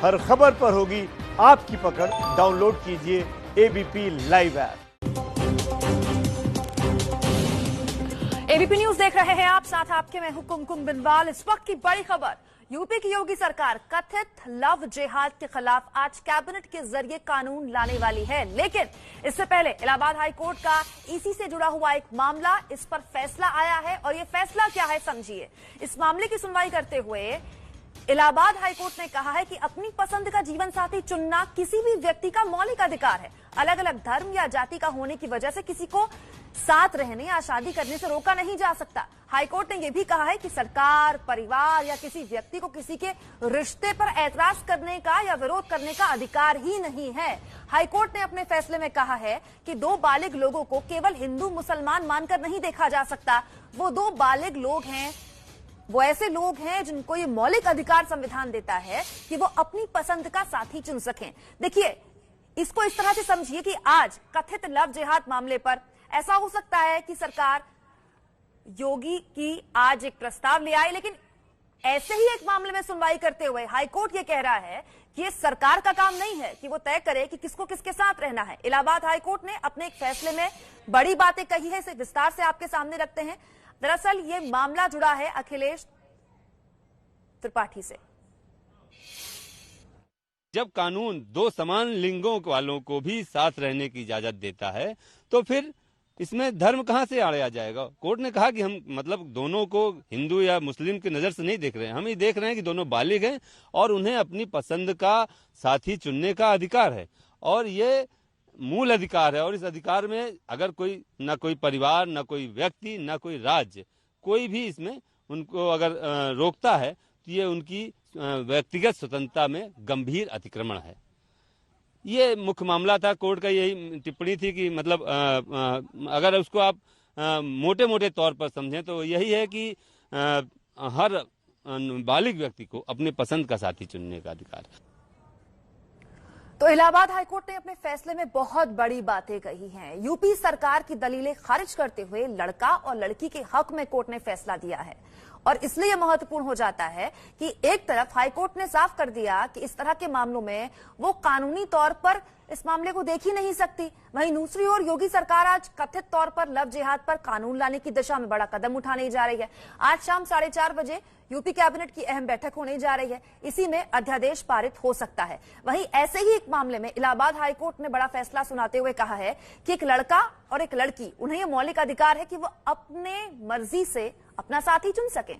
हर खबर पर होगी आपकी पकड़। डाउनलोड कीजिए ABP live app. ABP news देख रहे हैं आप, साथ आपके मैं हूं कुमकुम बिनवाल। इस वक्त की बड़ी खबर, यूपी की योगी सरकार कथित लव जिहाद के खिलाफ आज कैबिनेट के जरिए कानून लाने वाली है। लेकिन इससे पहले इलाहाबाद हाई कोर्ट का इसी से जुड़ा हुआ एक मामला, इस पर फैसला आया है और ये फैसला क्या है समझिए। इस मामले की सुनवाई करते हुए इलाहाबाद हाई कोर्ट ने कहा है कि अपनी पसंद का जीवन साथी चुनना किसी भी व्यक्ति का मौलिक अधिकार है। अलग अलग धर्म या जाति का होने की वजह से किसी को साथ रहने या शादी करने से रोका नहीं जा सकता। हाईकोर्ट ने यह भी कहा है कि सरकार, परिवार या किसी व्यक्ति को किसी के रिश्ते पर ऐतराज करने का या विरोध करने का अधिकार ही नहीं है। हाईकोर्ट ने अपने फैसले में कहा है कि दो बालिग लोगों को केवल हिंदू मुसलमान मानकर नहीं देखा जा सकता। वो दो बालिग लोग हैं, वो ऐसे लोग हैं जिनको ये मौलिक अधिकार संविधान देता है कि वो अपनी पसंद का साथी चुन सकें। देखिए, इसको इस तरह से समझिए कि आज कथित लव जिहाद मामले पर ऐसा हो सकता है कि सरकार योगी की आज एक प्रस्ताव ले आए, लेकिन ऐसे ही एक मामले में सुनवाई करते हुए हाईकोर्ट ये कह रहा है कि ये सरकार का काम नहीं है कि वो तय करे कि किसको किसके साथ रहना है। इलाहाबाद हाईकोर्ट ने अपने एक फैसले में बड़ी बातें कही है, इसे विस्तार से आपके सामने रखते हैं। दरअसल ये मामला जुड़ा है अखिलेश त्रिपाठी से। जब कानून दो समान लिंगों वालों को भी साथ रहने की इजाजत देता है तो फिर इसमें धर्म कहां से आड़े आ जाएगा। कोर्ट ने कहा कि हम मतलब दोनों को हिंदू या मुस्लिम की नजर से नहीं देख रहे हैं, हम ये देख रहे हैं कि दोनों बालिग हैं और उन्हें अपनी पसंद का साथी चुनने का अधिकार है और ये मूल अधिकार है। और इस अधिकार में अगर कोई न कोई परिवार, न कोई व्यक्ति, न कोई राज्य, कोई भी इसमें उनको अगर रोकता है तो ये उनकी व्यक्तिगत स्वतंत्रता में गंभीर अतिक्रमण है। ये मुख्य मामला था। कोर्ट का यही टिप्पणी थी कि मतलब अगर उसको आप मोटे मोटे तौर पर समझें तो यही है कि हर बालिग व्यक्ति को अपने पसंद का साथी चुनने का अधिकार है। तो इलाहाबाद हाईकोर्ट ने अपने फैसले में बहुत बड़ी बातें कही हैं। यूपी सरकार की दलीलें खारिज करते हुए लड़का और लड़की के हक में कोर्ट ने फैसला दिया है और इसलिए यह महत्वपूर्ण हो जाता है कि एक तरफ हाईकोर्ट ने साफ कर दिया कि इस तरह के मामलों में वो कानूनी तौर पर इस मामले को देख ही नहीं सकती। वहीं दूसरी ओर योगी सरकार आज कथित तौर पर लव जिहाद पर कानून लाने की दिशा में बड़ा कदम उठाने जा रही है। आज शाम 4:30 बजे यूपी कैबिनेट की अहम बैठक होने जा रही है, इसी में अध्यादेश पारित हो सकता है। वहीं ऐसे ही एक मामले में इलाहाबाद हाईकोर्ट ने बड़ा फैसला सुनाते हुए कहा है कि एक लड़का और एक लड़की, उन्हें यह मौलिक अधिकार है कि वो अपने मर्जी से अपना साथी चुन सकें।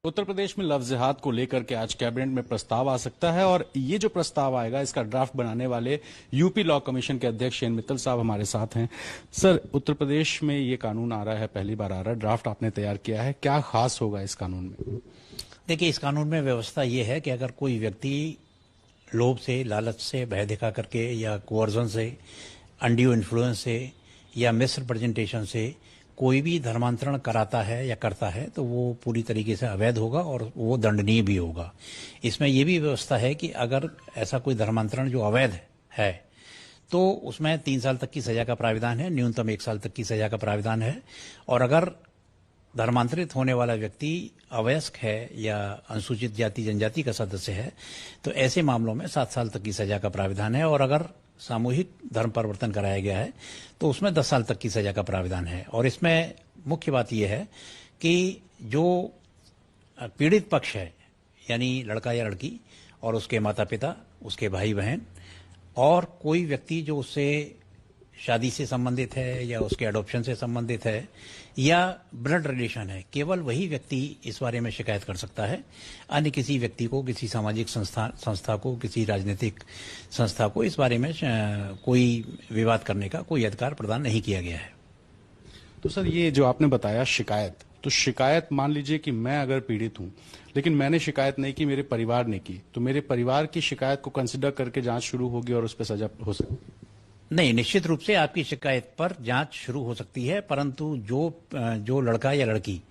उत्तर प्रदेश में लव जिहाद को लेकर के आज कैबिनेट में प्रस्ताव आ सकता है और ये जो प्रस्ताव आएगा इसका ड्राफ्ट बनाने वाले यूपी लॉ कमीशन के अध्यक्ष एन मित्तल साहब हमारे साथ हैं। सर, उत्तर प्रदेश में ये कानून आ रहा है, पहली बार आ रहा है, ड्राफ्ट आपने तैयार किया है, क्या खास होगा इस कानून में? देखिए, इस कानून में व्यवस्था ये है कि अगर कोई व्यक्ति लोभ से, लालच से, भय दिखा करके या कोअर्जन से, अनड्यू इन्फ्लुएंस से या मिस रिप्रेजेंटेशन से कोई भी धर्मांतरण कराता है या करता है तो वो पूरी तरीके से अवैध होगा और वो दंडनीय भी होगा। इसमें ये भी व्यवस्था है कि अगर ऐसा कोई धर्मांतरण जो अवैध है तो उसमें 3 साल तक की सजा का प्राविधान है, न्यूनतम 1 साल तक की सजा का प्राविधान है। और अगर धर्मांतरित होने वाला व्यक्ति अवयस्क है या अनुसूचित जाति जनजाति का सदस्य है तो ऐसे मामलों में 7 साल तक की सजा का प्राविधान है। और अगर सामूहिक धर्म परिवर्तन कराया गया है तो उसमें 10 साल तक की सजा का प्राविधान है। और इसमें मुख्य बात यह है कि जो पीड़ित पक्ष है, यानी लड़का या लड़की और उसके माता पिता, उसके भाई बहन और कोई व्यक्ति जो उससे शादी से संबंधित है या उसके अडॉप्शन से संबंधित है या ब्लड रिलेशन है, केवल वही व्यक्ति इस बारे में शिकायत कर सकता है। अन्य किसी व्यक्ति को, किसी सामाजिक संस्था को, किसी राजनीतिक संस्था को इस बारे में कोई विवाद करने का कोई अधिकार प्रदान नहीं किया गया है। तो सर, ये जो आपने बताया शिकायत, तो शिकायत मान लीजिए कि मैं अगर पीड़ित हूं लेकिन मैंने शिकायत नहीं की, मेरे परिवार ने की, तो मेरे परिवार की शिकायत को कंसिडर करके जांच शुरू होगी और उस पर सजा हो सकती है? नहीं, निश्चित रूप से आपकी शिकायत पर जांच शुरू हो सकती है, परंतु जो लड़का या लड़की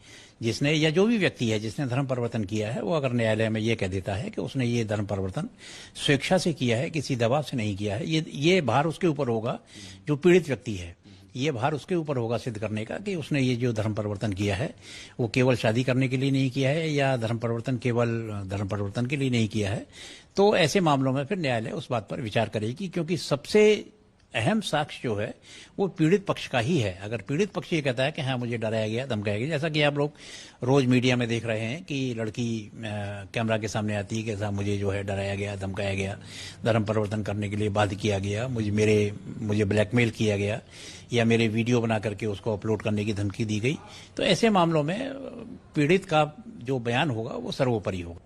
जिसने या जो भी व्यक्ति है जिसने धर्म परिवर्तन किया है वो अगर न्यायालय में ये कह देता है कि उसने ये धर्म परिवर्तन स्वेच्छा से किया है, किसी दबाव से नहीं किया है, ये भार उसके ऊपर होगा जो पीड़ित व्यक्ति है। ये भार उसके ऊपर होगा सिद्ध करने का कि उसने ये जो धर्म परिवर्तन किया है वो केवल शादी करने के लिए नहीं किया है या धर्म परिवर्तन केवल धर्म परिवर्तन के लिए नहीं किया है। तो ऐसे मामलों में फिर न्यायालय उस बात पर विचार करेगी, क्योंकि सबसे अहम साक्ष्य जो है वो पीड़ित पक्ष का ही है। अगर पीड़ित पक्ष ये कहता है कि हाँ मुझे डराया गया, धमकाया गया, जैसा कि आप लोग रोज मीडिया में देख रहे हैं कि लड़की कैमरा के सामने आती है कि ऐसा मुझे जो है डराया गया, धमकाया गया, धर्म परिवर्तन करने के लिए बाध्य किया गया, मुझे ब्लैकमेल किया गया या मेरे वीडियो बना करके उसको अपलोड करने की धमकी दी गई, तो ऐसे मामलों में पीड़ित का जो बयान होगा वो सर्वोपरि होगा।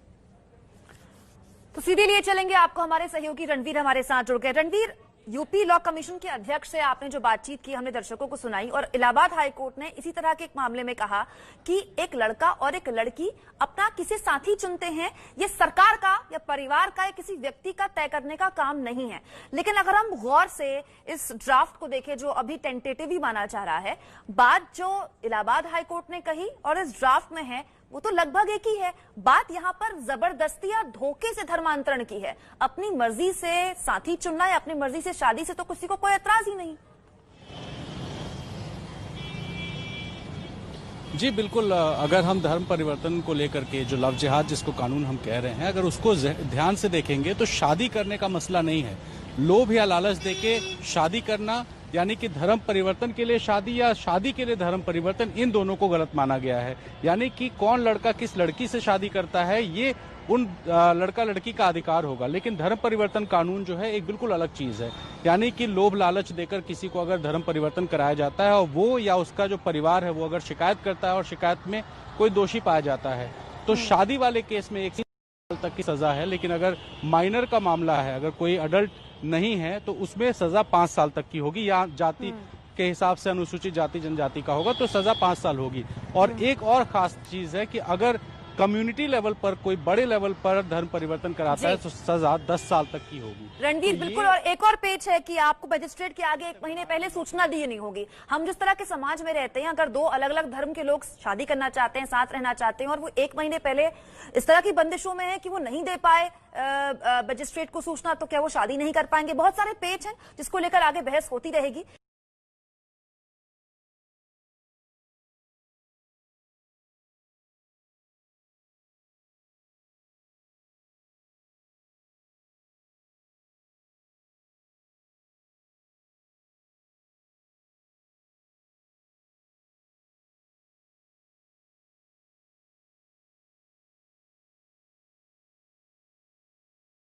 तो सीधे लिए चलेंगे आपको, हमारे सहयोगी रणवीर हमारे साथ जुड़ गए। रणवीर, यूपी लॉ कमीशन के अध्यक्ष से आपने जो बातचीत की हमने दर्शकों को सुनाई, और इलाहाबाद हाईकोर्ट ने इसी तरह के एक मामले में कहा कि एक लड़का और एक लड़की अपना किसी साथी चुनते हैं, ये सरकार का या परिवार का या किसी व्यक्ति का तय करने का काम नहीं है। लेकिन अगर हम गौर से इस ड्राफ्ट को देखें जो अभी टेंटेटिव ही माना जा रहा है, बात जो इलाहाबाद हाईकोर्ट ने कही और इस ड्राफ्ट में है वो तो लगभग एक ही है। बात यहां पर जबरदस्ती या धोखे से धर्मांतरण की है। अपनी मर्जी से साथी चुनना या अपनी मर्जी से शादी से तो किसी को कोई एतराज ही नहीं। जी बिल्कुल, अगर हम धर्म परिवर्तन को लेकर के जो लव जिहाद जिसको कानून हम कह रहे हैं, अगर उसको ध्यान से देखेंगे तो शादी करने का मसला नहीं है। लोभ या लालच देके शादी करना, यानी कि धर्म परिवर्तन के लिए शादी या शादी के लिए धर्म परिवर्तन, इन दोनों को गलत माना गया है। यानी कि कौन लड़का किस लड़की से शादी करता है ये उन लड़का लड़की का अधिकार होगा, लेकिन धर्म परिवर्तन कानून जो है एक बिल्कुल अलग चीज है। यानी कि लोभ लालच देकर किसी को अगर धर्म परिवर्तन कराया जाता है और वो या उसका जो परिवार है वो अगर शिकायत करता है और शिकायत में कोई दोषी पाया जाता है तो शादी वाले केस में 1 साल तक की सजा है। लेकिन अगर माइनर का मामला है, अगर कोई अडल्ट नहीं है तो उसमें सजा 5 साल तक की होगी, या जाति के हिसाब से अनुसूचित जाति जनजाति का होगा तो सजा 5 साल होगी। और एक और खास चीज है कि अगर कम्युनिटी लेवल पर कोई बड़े लेवल पर धर्म परिवर्तन कराता है तो सजा 10 साल तक की होगी। रणवीर, बिल्कुल। और एक और पेच है कि आपको मजिस्ट्रेट के आगे 1 महीने पहले सूचना दी नहीं होगी। हम जिस तरह के समाज में रहते हैं, अगर 2 अलग अलग धर्म के लोग शादी करना चाहते हैं, साथ रहना चाहते हैं, और वो 1 महीने पहले इस तरह की बंदिशों में है कि वो नहीं दे पाए मजिस्ट्रेट को सूचना, तो क्या वो शादी नहीं कर पाएंगे? बहुत सारे पेच हैं जिसको लेकर आगे बहस होती रहेगी।